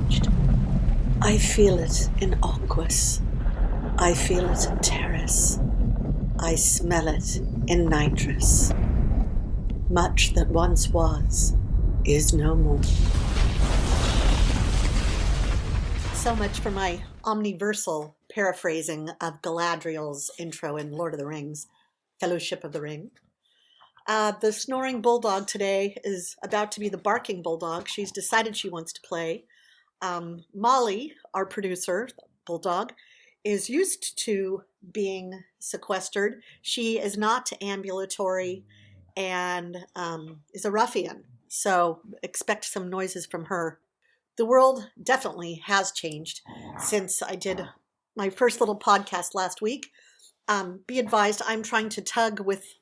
changed. I feel it in Aquas. I feel it in Terrace. I smell it in Nitrous. Much that once was is no more. So much for my omniversal paraphrasing of Galadriel's intro in Lord of the Rings, Fellowship of the Ring. The snoring bulldog today is about to be the barking bulldog. She's decided she wants to play. Molly, our producer, bulldog, is used to being sequestered. She is not ambulatory and is a ruffian, so expect some noises from her. The world definitely has changed since I did my first little podcast last week. Be advised, I'm trying to tug with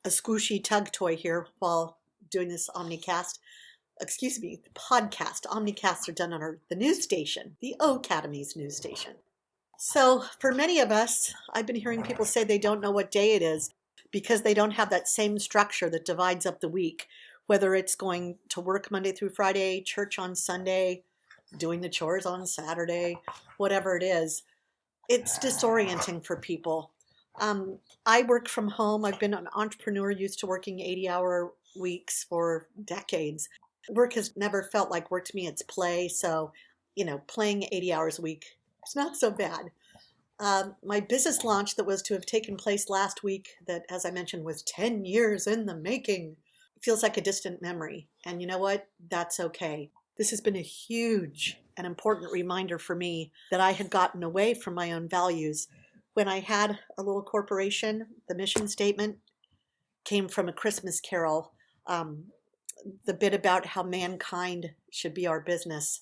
a squishy tug toy here while doing this Omnicast. Excuse me, podcast. Omnicasts are done on the news station, the O Academy's news station. So for many of us, I've been hearing people say they don't know what day it is because they don't have that same structure that divides up the week, whether it's going to work Monday through Friday, church on Sunday, doing the chores on Saturday, whatever it is. It's disorienting for people. I work from home. I've been an entrepreneur used to working 80-hour weeks for decades. Work has never felt like work to me. It's play. So, playing 80 hours a week, it's not so bad. My business launch that was to have taken place last week, that, as I mentioned, was 10 years in the making, feels like a distant memory. And you know what? That's okay. This has been a huge and important reminder for me that I had gotten away from my own values. When I had a little corporation, the mission statement came from A Christmas Carol, the bit about how mankind should be our business.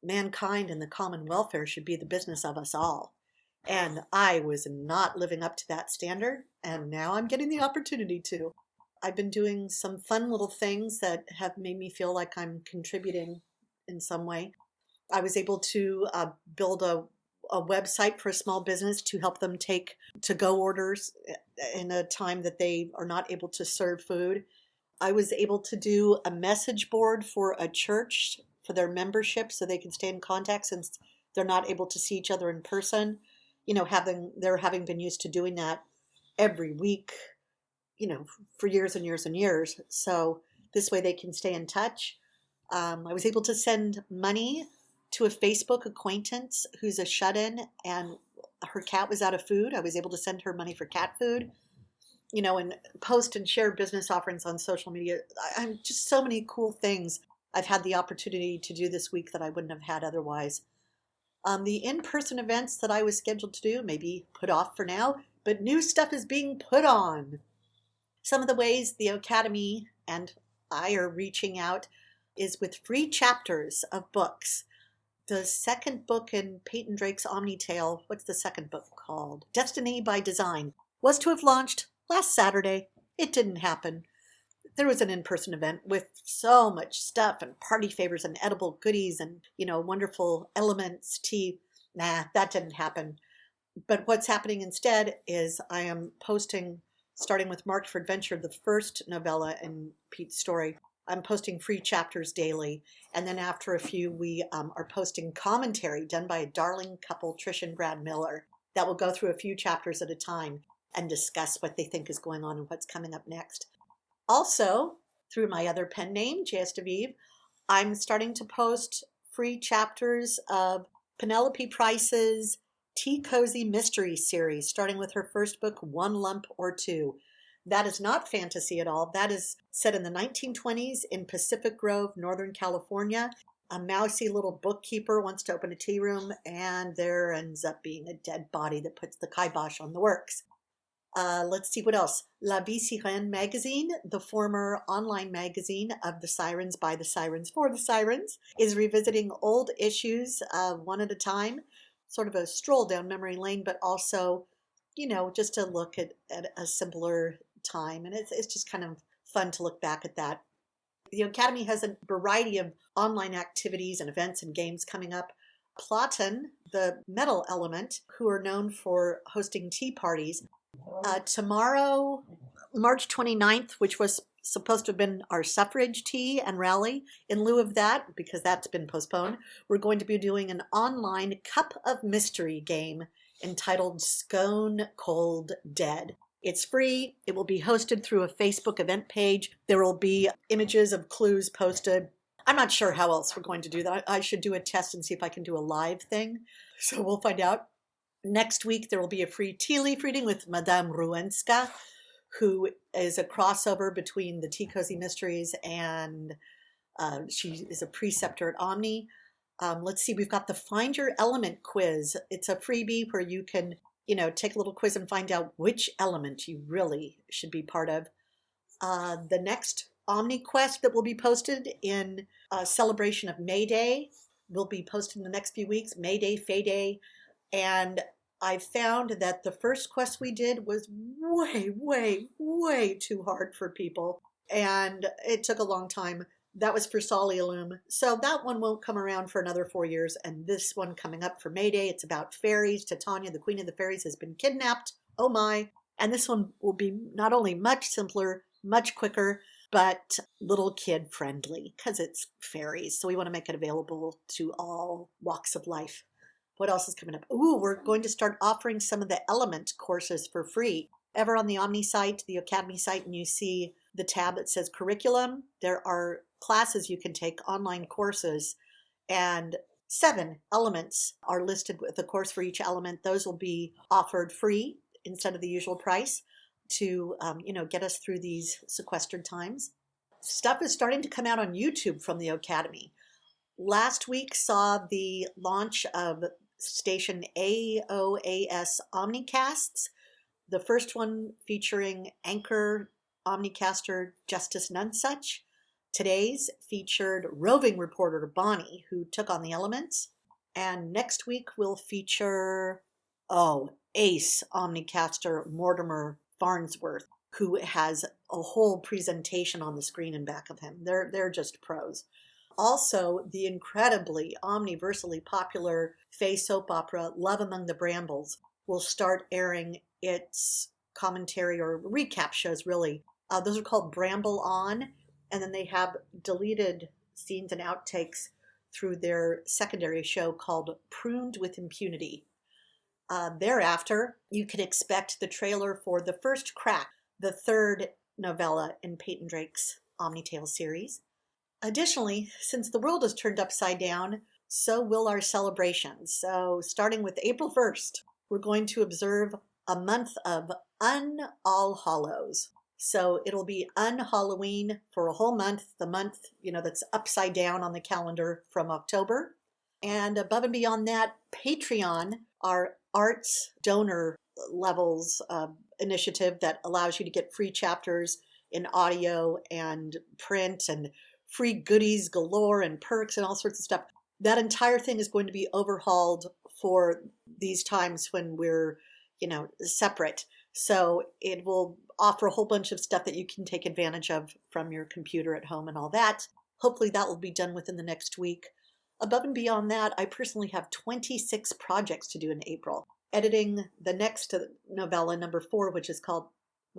Mankind and the common welfare should be the business of us all. And I was not living up to that standard, and now I'm getting the opportunity to. I've been doing some fun little things that have made me feel like I'm contributing in some way. I was able to build a website for a small business to help them take to-go orders in a time that they are not able to serve food. I was able to do a message board for a church for their membership so they can stay in contact since they're not able to see each other in person. Having been used to doing that every week, for years and years and years. So this way they can stay in touch. I was able to send money to a Facebook acquaintance who's a shut-in and her cat was out of food. I was able to send her money for cat food, and post and share business offerings on social media. I'm just so many cool things I've had the opportunity to do this week that I wouldn't have had otherwise. The in-person events that I was scheduled to do may be put off for now, but new stuff is being put on. Some of the ways the Academy and I are reaching out is with free chapters of books. The second book in Peyton Drake's Omnitale, what's the second book called? Destiny by Design, was to have launched last Saturday. It didn't happen. There was an in-person event with so much stuff and party favors and edible goodies and, wonderful elements, tea. Nah, that didn't happen. But what's happening instead is I am posting, starting with Marked for Adventure, the first novella in Pete's story. I'm posting free chapters daily. And then after a few, we are posting commentary done by a darling couple, Trish and Brad Miller, that will go through a few chapters at a time and discuss what they think is going on and what's coming up next. Also, through my other pen name, J.S. DeVive, I'm starting to post free chapters of Penelope Price's Tea Cozy Mystery series, starting with her first book, One Lump or Two. That is not fantasy at all. That is set in the 1920s in Pacific Grove, Northern California. A mousy little bookkeeper wants to open a tea room, and there ends up being a dead body that puts the kibosh on the works. Let's see what else. La Vie Sirène magazine, the former online magazine of the Sirens, by the Sirens, for the Sirens, is revisiting old issues one at a time, sort of a stroll down memory lane, but also, just to look at a simpler time. And it's just kind of fun to look back at that. The Academy has a variety of online activities and events and games coming up. Platon, the metal element, who are known for hosting tea parties, tomorrow, March 29th, which was supposed to have been our suffrage tea and rally. In lieu of that, because that's been postponed, we're going to be doing an online cup of mystery game entitled Scone Cold Dead. It's free. It will be hosted through a Facebook event page. There will be images of clues posted. I'm not sure how else we're going to do that. I should do a test and see if I can do a live thing. So we'll find out. Next week, there will be a free tea leaf reading with Madame Ruenska, who is a crossover between the Tea Cozy Mysteries and she is a preceptor at Omni. Let's see, we've got the Find Your Element quiz. It's a freebie where you can, take a little quiz and find out which element you really should be part of. The next Omni quest that will be posted in celebration of May Day will be posted in the next few weeks, May Day, Fay Day. And I found that the first quest we did was way, way, way too hard for people. And it took a long time. That was for Soliloom. So that one won't come around for another 4 years. And this one coming up for May Day, it's about fairies. Titania, the queen of the fairies, has been kidnapped. Oh my. And this one will be not only much simpler, much quicker, but little kid friendly because it's fairies. So we want to make it available to all walks of life. What else is coming up? Ooh, we're going to start offering some of the Element courses for free. Ever on the Omni site, the Academy site, and you see the tab that says curriculum, there are classes you can take, online courses, and 7 elements are listed with a course for each element. Those will be offered free instead of the usual price to, get us through these sequestered times. Stuff is starting to come out on YouTube from the Academy. Last week saw the launch of station AOAS Omnicasts, the first one featuring anchor Omnicaster Justice Nunsuch. Today's featured roving reporter Bonnie, who took on the elements. And next week will feature, ace Omnicaster Mortimer Farnsworth, who has a whole presentation on the screen in back of him. They're just pros. Also, the incredibly omniversally popular Fey soap opera Love Among the Brambles will start airing its commentary or recap shows, really. Those are called Bramble On, and then they have deleted scenes and outtakes through their secondary show called Pruned with Impunity. Thereafter, you can expect the trailer for The First Crack, the third novella in Peyton Drake's Omnitale series. Additionally, since the world is turned upside down, so will our celebrations. So starting with April 1st, we're going to observe a month of All Hallows. So it'll be Halloween for a whole month, the month, that's upside down on the calendar from October. And above and beyond that, Patreon, our arts donor levels initiative that allows you to get free chapters in audio and print and free goodies galore and perks and all sorts of stuff. That entire thing is going to be overhauled for these times when we're, separate. So it will offer a whole bunch of stuff that you can take advantage of from your computer at home and all that. Hopefully that will be done within the next week. Above and beyond that, I personally have 26 projects to do in April. Editing the next novella, number 4, which is called,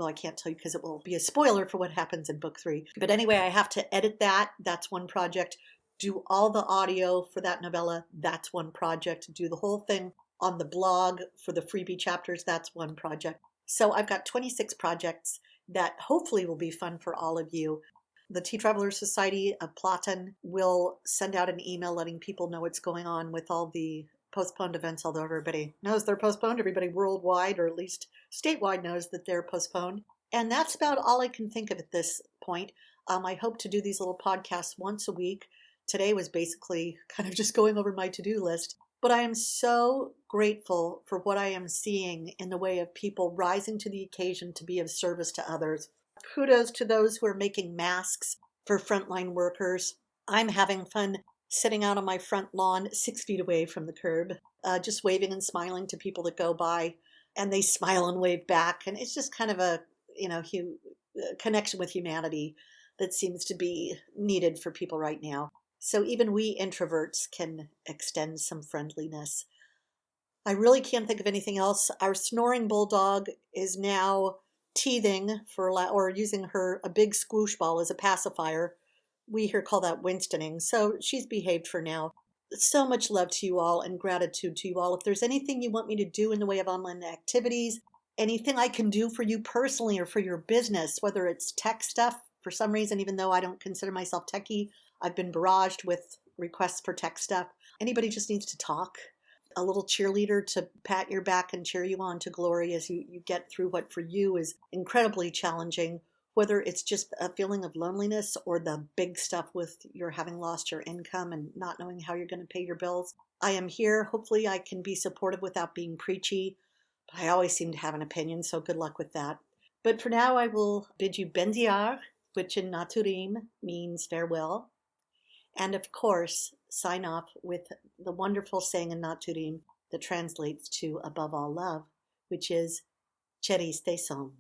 I can't tell you because it will be a spoiler for what happens in book 3. But anyway, I have to edit that. That's one project. Do all the audio for that novella. That's one project. Do the whole thing on the blog for the freebie chapters. That's one project. So I've got 26 projects that hopefully will be fun for all of you. The Tea Travelers Society of Platen will send out an email letting people know what's going on with all the postponed events, although everybody knows they're postponed. Everybody worldwide, or at least statewide, knows that they're postponed. And that's about all I can think of at this point. I hope to do these little podcasts once a week. Today was basically kind of just going over my to-do list. But I am so grateful for what I am seeing in the way of people rising to the occasion to be of service to others. Kudos to those who are making masks for frontline workers. I'm having fun sitting out on my front lawn 6 feet away from the curb, just waving and smiling to people that go by, and they smile and wave back. And it's just kind of a, connection with humanity that seems to be needed for people right now. So even we introverts can extend some friendliness. I really can't think of anything else. Our snoring bulldog is now teething or using a big squoosh ball as a pacifier. We here call that Winstoning. So she's behaved for now. So much love to you all and gratitude to you all. If there's anything you want me to do in the way of online activities, anything I can do for you personally or for your business, whether it's tech stuff, for some reason, even though I don't consider myself techie, I've been barraged with requests for tech stuff. Anybody just needs to talk. A little cheerleader to pat your back and cheer you on to glory as you get through what for you is incredibly challenging, whether it's just a feeling of loneliness or the big stuff with your having lost your income and not knowing how you're going to pay your bills. I am here. Hopefully I can be supportive without being preachy. But I always seem to have an opinion, so good luck with that. But for now, I will bid you benziar, which in Naturim means farewell. And of course, sign off with the wonderful saying in Naturim that translates to above all love, which is Cheriste son.